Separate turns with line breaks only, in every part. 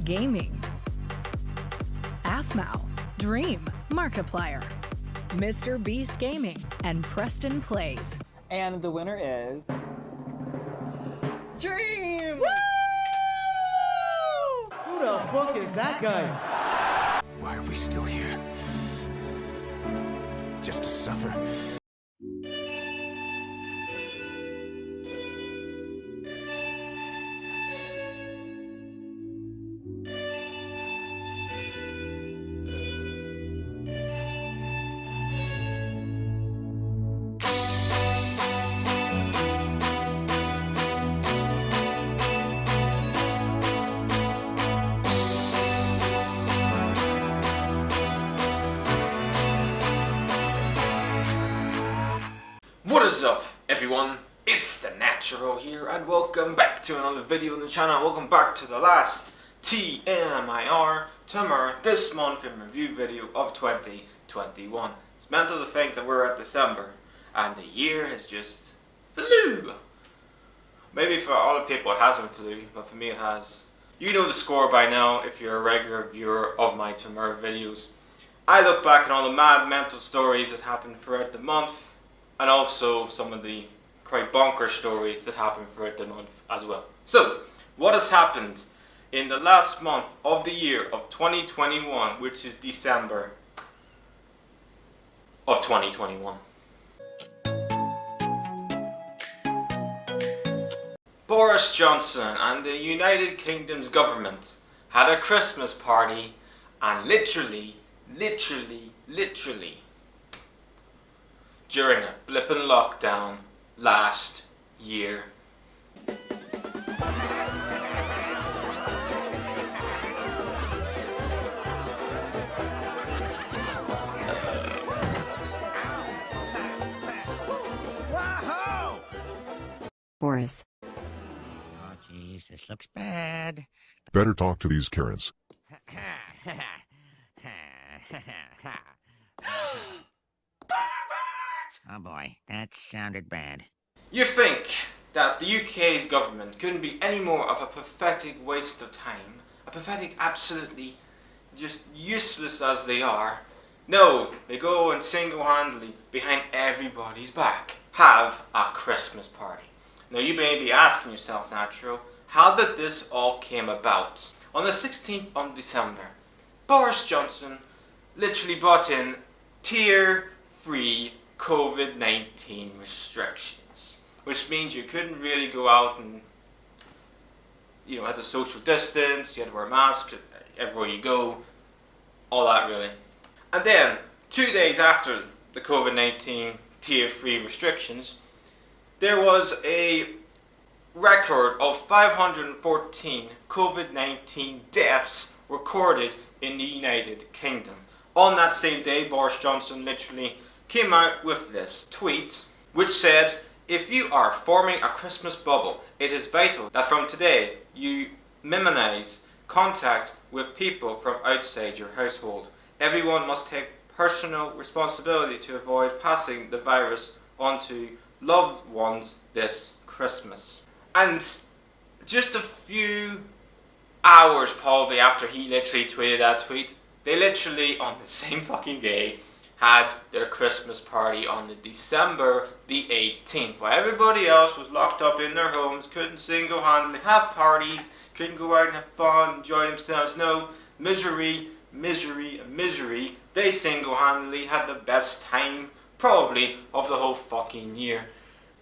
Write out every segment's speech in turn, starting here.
Gaming, AFMAO, Dream, Markiplier, Mr. Beast Gaming, and Preston Plays.
And the winner is... Dream!
Woo! Who the fuck is that guy?
Why are we still here? Just to suffer?
What is up, everyone? It's the Natural here, and welcome back to another video on the channel. Welcome back to the last TMIR This Month In review video of 2021. It's mental to think that we're at December and the year has just flew. Maybe for all the people it hasn't flew, but for me it has. You know the score by now if you're a regular viewer of my TMIR videos. I look back at all the mad mental stories that happened throughout the month, and also some of the quite bonkers stories that happened throughout the month as well. So, what has happened in the last month of the year of 2021, which is December of 2021? Boris Johnson and the United Kingdom's government had a Christmas party, and literally during a blippin' lockdown last year.
Boris.
Oh jeez, this looks bad.
Better talk to these Karens.
Oh boy, that sounded bad.
You think that the UK's government couldn't be any more of a pathetic waste of time, a pathetic, absolutely just useless as they are? No, they go and single-handedly, behind everybody's back, have a Christmas party. Now you may be asking yourself, Natural, how did this all came about? On the 16th of December, Boris Johnson literally brought in tier-free COVID-19 restrictions, which means you couldn't really go out and, had to social distance, you had to wear a mask everywhere you go, all that really. And then, 2 days after the COVID-19 tier-free restrictions, there was a record of 514 COVID-19 deaths recorded in the United Kingdom. On that same day, Boris Johnson literally came out with this tweet, which said, "If you are forming a Christmas bubble, it is vital that from today you minimize contact with people from outside your household. Everyone must take personal responsibility to avoid passing the virus on to loved ones this Christmas." And just a few hours probably after he literally tweeted that tweet, they literally on the same fucking day had their Christmas party on the December the 18th, while everybody else was locked up in their homes, couldn't single-handedly have parties, couldn't go out and have fun, enjoy themselves. No, misery. They single-handedly had the best time, probably, of the whole fucking year.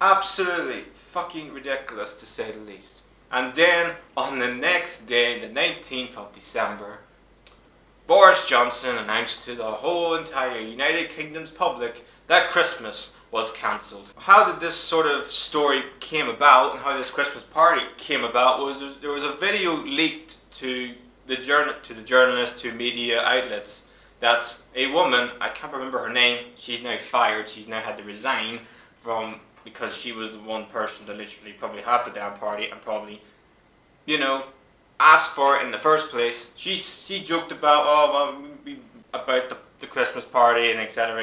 Absolutely fucking ridiculous, to say the least. And then, on the next day, the 19th of December, Boris Johnson announced to the whole entire United Kingdom's public that Christmas was cancelled. How did this sort of story came about and how this Christmas party came about was there was a video leaked to the journalists, to media outlets, that a woman, I can't remember her name, she's now fired, she's now had to resign because she was the one person that literally probably had the damn party and probably, asked for it in the first place. She joked about the Christmas party and etc.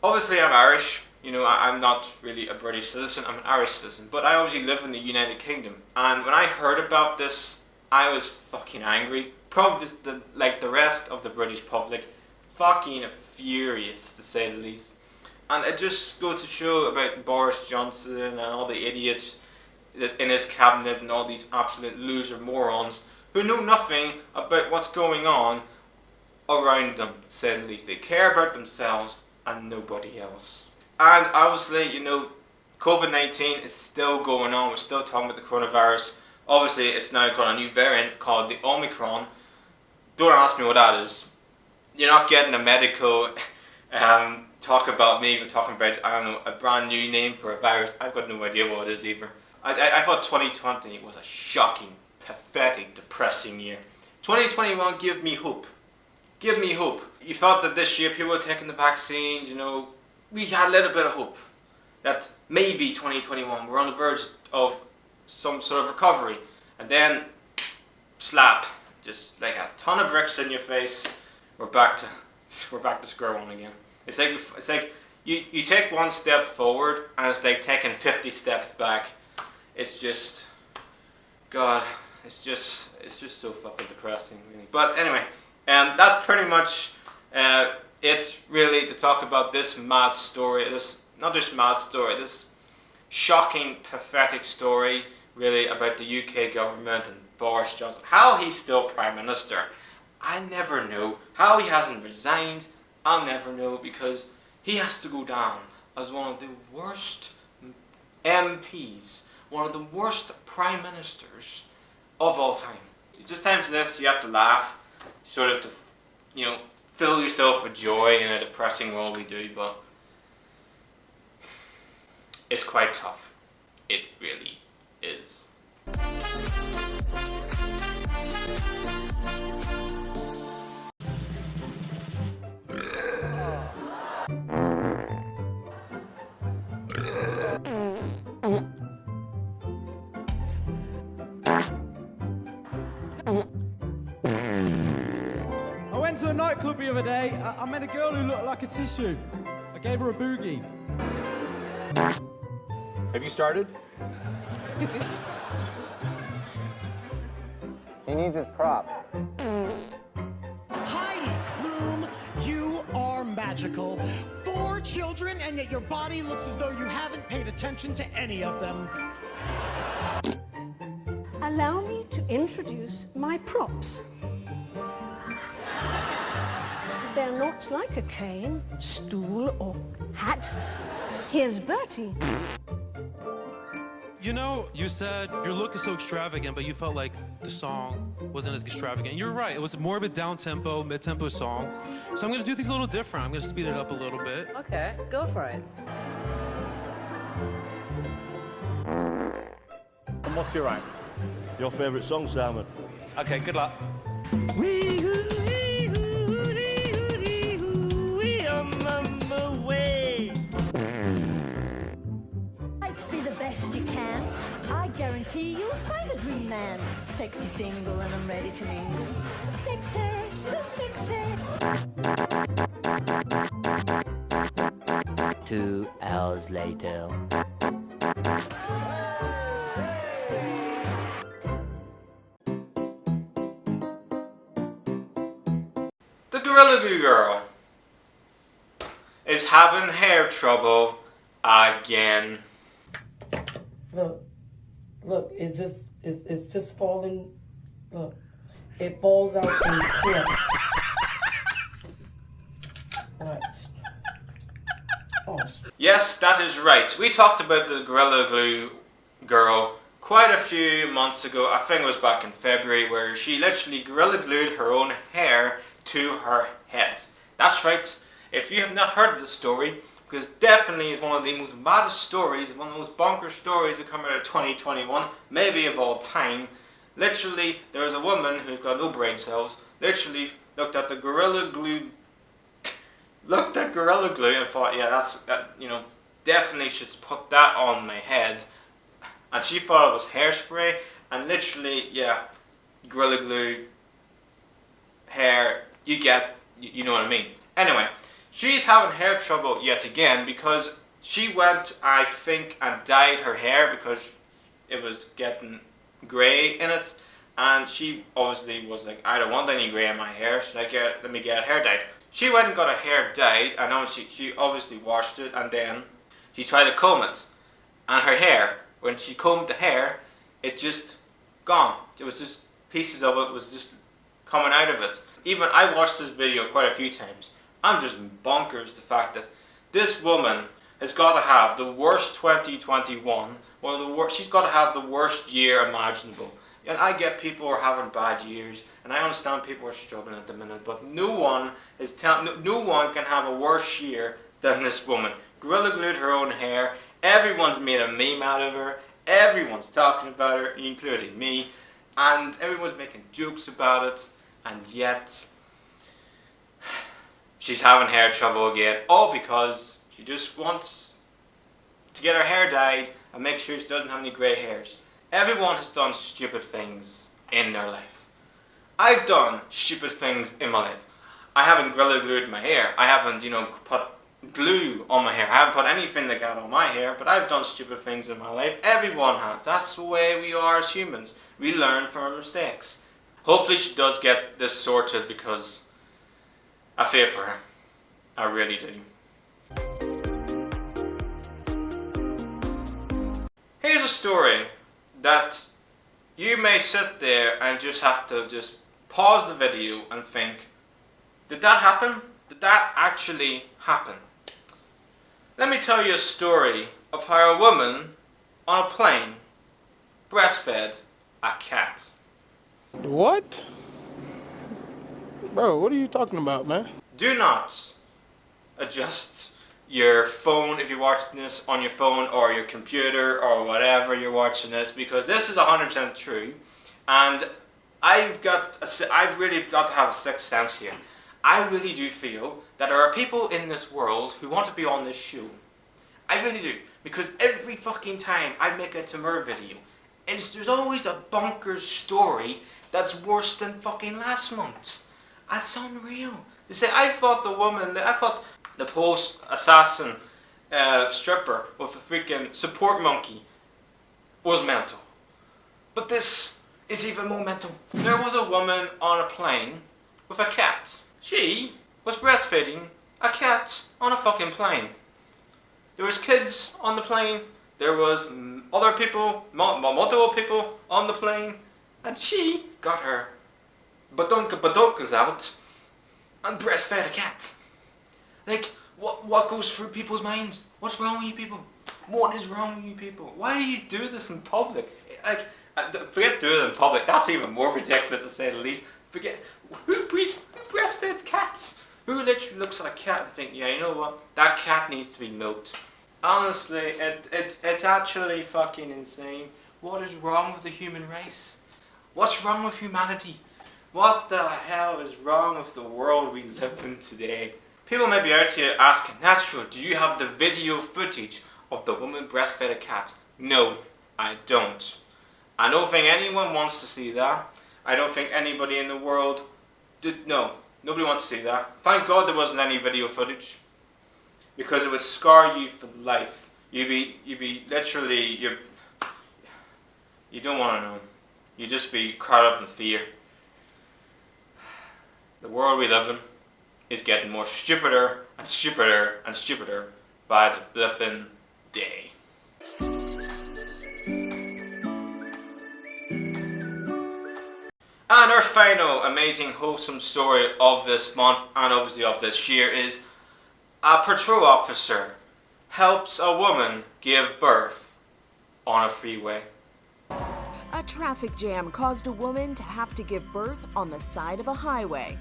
Obviously I'm Irish, I'm not really a British citizen, I'm an Irish citizen, but I obviously live in the United Kingdom, and when I heard about this I was fucking angry. Probably just like the rest of the British public, fucking furious to say the least. And it just goes to show about Boris Johnson and all the idiots in his cabinet and all these absolute loser morons who know nothing about what's going on around them, to say the least. They care about themselves and nobody else. And obviously, you know, COVID-19 is still going on. We're still talking about the coronavirus. Obviously, it's now got a new variant called the Omicron. Don't ask me what that is. You're not getting a medical talk about me. We're talking about, I don't know, a brand new name for a virus. I've got no idea what it is either. I thought 2020 was a shocking, pathetic, depressing year. 2021, give me hope. Give me hope. You thought that this year people were taking the vaccines, you know, we had a little bit of hope that maybe 2021 we're on the verge of some sort of recovery, and then slap, just like a ton of bricks in your face. We're back to square one again. It's like you take one step forward and it's like taking 50 steps back. It's just, God, it's just so fucking depressing, really. But anyway, that's pretty much it, really, to talk about this mad story. Not just mad story, this shocking, pathetic story, really, about the UK government and Boris Johnson. How he's still Prime Minister, I never know. How he hasn't resigned, I'll never know, because he has to go down as one of the worst MPs, one of the worst Prime Ministers of all time. Just times this, you have to laugh, sort of to, you know, fill yourself with joy in a depressing world we do, but it's quite tough. It really is.
I went to a nightclub the other day. I met a girl who looked like a tissue. I gave her a boogie.
Have you started?
He needs his prop.
Heidi Klum, you are magical. 4 children, and yet your body looks as though you haven't paid attention to any of them.
Allow me to introduce my props. They're not like a cane, stool, or hat. Here's Bertie.
You know, you said your look is so extravagant, but you felt like the song wasn't as extravagant. You're right, it was more of a down-tempo, mid-tempo song. So I'm gonna do things a little different. I'm gonna speed it up a little bit.
Okay, go for it.
And what's your act?
Your favourite song, Simon?
Okay, good luck.
Try to be the best you can. I guarantee you'll find a dream man. Sexy single and I'm ready to mingle. Sexy, so sexy.
2 hours later.
The Gorilla Glue Girl is having hair trouble again.
Look, it's just falling. Look, it falls out in clips. Watch. Oh.
Yes, that is right. We talked about the Gorilla Glue Girl quite a few months ago. I think it was back in February, where she literally Gorilla Glued her own hair to her head. That's right. If you have not heard of this story, because definitely it's one of the most maddest stories, one of the most bonkers stories that come out of 2021, maybe of all time. Literally, there's a woman who's got no brain cells, literally looked at Gorilla Glue and thought, yeah, that, you know, definitely should put that on my head. And she thought it was hairspray, and literally, yeah, Gorilla Glue, hair, you know what I mean. Anyway, she's having hair trouble yet again because she went, I think, and dyed her hair because it was getting grey in it, And she obviously was like, I don't want any grey in my hair, should I let me get hair dyed. She went and got her hair dyed, and then she obviously washed it, and then she tried to comb it. And her hair, when she combed the hair, it just gone. It was just, pieces of it was just coming out of it. Even I watched this video quite a few times. I'm just bonkers the fact that this woman has got to have the worst 2021, one of the worst, she's got to have the worst year imaginable. And I get people are having bad years, and I understand people are struggling at the minute, but no one can have a worse year than this woman. Gorilla glued her own hair, everyone's made a meme out of her, everyone's talking about her, including me, and everyone's making jokes about it, and yet she's having hair trouble again, all because she just wants to get her hair dyed and make sure she doesn't have any grey hairs. Everyone has done stupid things in their life. I've done stupid things in my life. I haven't Gorilla glued my hair. I haven't, put glue on my hair. I haven't put anything like that on my hair, but I've done stupid things in my life. Everyone has. That's the way we are as humans. We learn from our mistakes. Hopefully she does get this sorted, because I fear for her. I really do. Here's a story that you may sit there and just have to just pause the video and think, did that happen? Did that actually happen? Let me tell you a story of how a woman on a plane breastfed a cat.
What? Bro, what are you talking about, man?
Do not adjust your phone if you're watching this on your phone or your computer or whatever you're watching this, because this is 100% true, and I've really got to have a sixth sense here. I really do feel that there are people in this world who want to be on this show. I really do, because every fucking time I make a TMIR video, there's always a bonkers story that's worse than fucking last month's. That's unreal. They say, I thought the post-assassin stripper with a freaking support monkey was mental. But this is even more mental. There was a woman on a plane with a cat. She was breastfeeding a cat on a fucking plane. There was kids on the plane. There was other people, multiple people on the plane. And she got her badunkas out and breastfed a cat. Like, what goes through people's minds? What's wrong with you people? What is wrong with you people? Why do you do this in public? Like, forget doing it in public. That's even more ridiculous, to say the least. Forget, who breastfeeds cats? Who literally looks at a cat and think, yeah, you know what? That cat needs to be milked. Honestly, it's actually fucking insane. What is wrong with the human race? What's wrong with humanity? What the hell is wrong with the world we live in today? People may be out here asking, that's true, do you have the video footage of the woman breastfed a cat? No, I don't. I don't think anyone wants to see that. I don't think anybody in the world no, nobody wants to see that. Thank God there wasn't any video footage, because it would scar you for life. You'd be literally, you don't want to know. You'd just be caught up in fear. The world we live in is getting more stupider and stupider and stupider by the flippin' day. And our final amazing wholesome story of this month, and obviously of this year, is a patrol officer helps a woman give birth on a freeway.
A traffic jam caused a woman to have to give birth on the side of a highway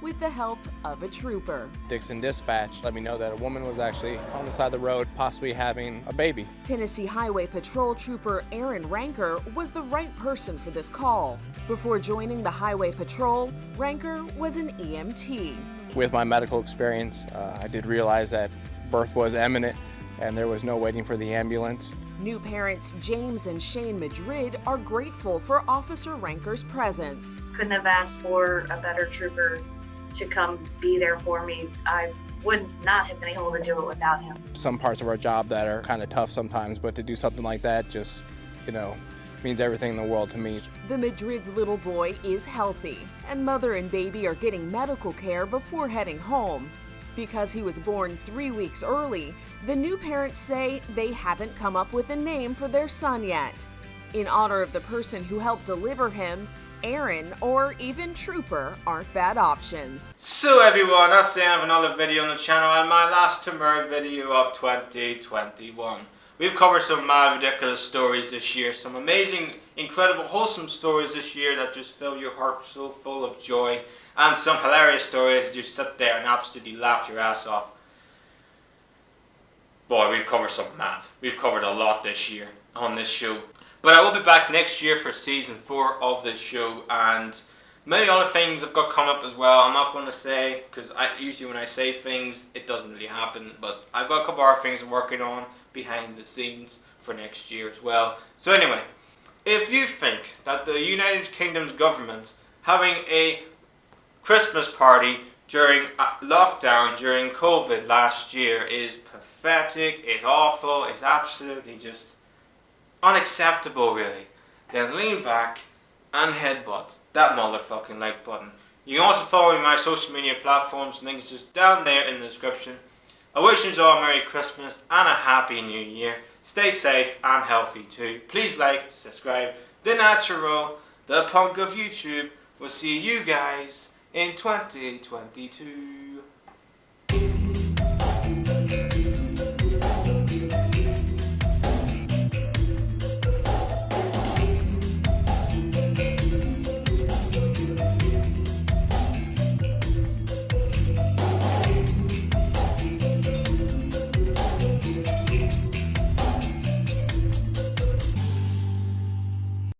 with the help of a trooper.
Dixon Dispatch let me know that a woman was actually on the side of the road, possibly having a baby.
Tennessee Highway Patrol Trooper Aaron Ranker was the right person for this call. Before joining the Highway Patrol, Ranker was an EMT.
With my medical experience, I did realize that birth was imminent and there was no waiting for the ambulance.
New parents James and Shane Madrid are grateful for Officer Ranker's presence.
Couldn't have asked for a better trooper to come be there for me. I would not have been able to do it without him.
Some parts of our job that are kind of tough sometimes, but to do something like that just, means everything in the world to me.
The Madrid's little boy is healthy, and mother and baby are getting medical care before heading home. Because he was born 3 weeks early, the new parents say they haven't come up with a name for their son yet. In honor of the person who helped deliver him, Aaron or even Trooper aren't bad options.
So everyone, that's the end of another video on the channel and my last TMIR video of 2021. We've covered some mad, ridiculous stories this year, some amazing, incredible, wholesome stories this year that just fill your heart so full of joy, and some hilarious stories that you sit there and absolutely laugh your ass off. Boy, we've covered something mad. We've covered a lot this year on this show. But I will be back next year for season 4 of this show, and many other things I've got coming up as well. I'm not going to say, because usually when I say things, it doesn't really happen. But I've got a couple other things I'm working on behind the scenes for next year as well. So anyway, if you think that the United Kingdom's government having a Christmas party during lockdown, during COVID last year is pathetic, is awful, is absolutely just unacceptable really, then lean back and headbutt that motherfucking like button. You can also follow me on my social media platforms, links just down there in the description. I wish you all a Merry Christmas and a Happy New Year. Stay safe and healthy too. Please like, subscribe. The Natural, the punk of YouTube. We'll see you guys in 2022.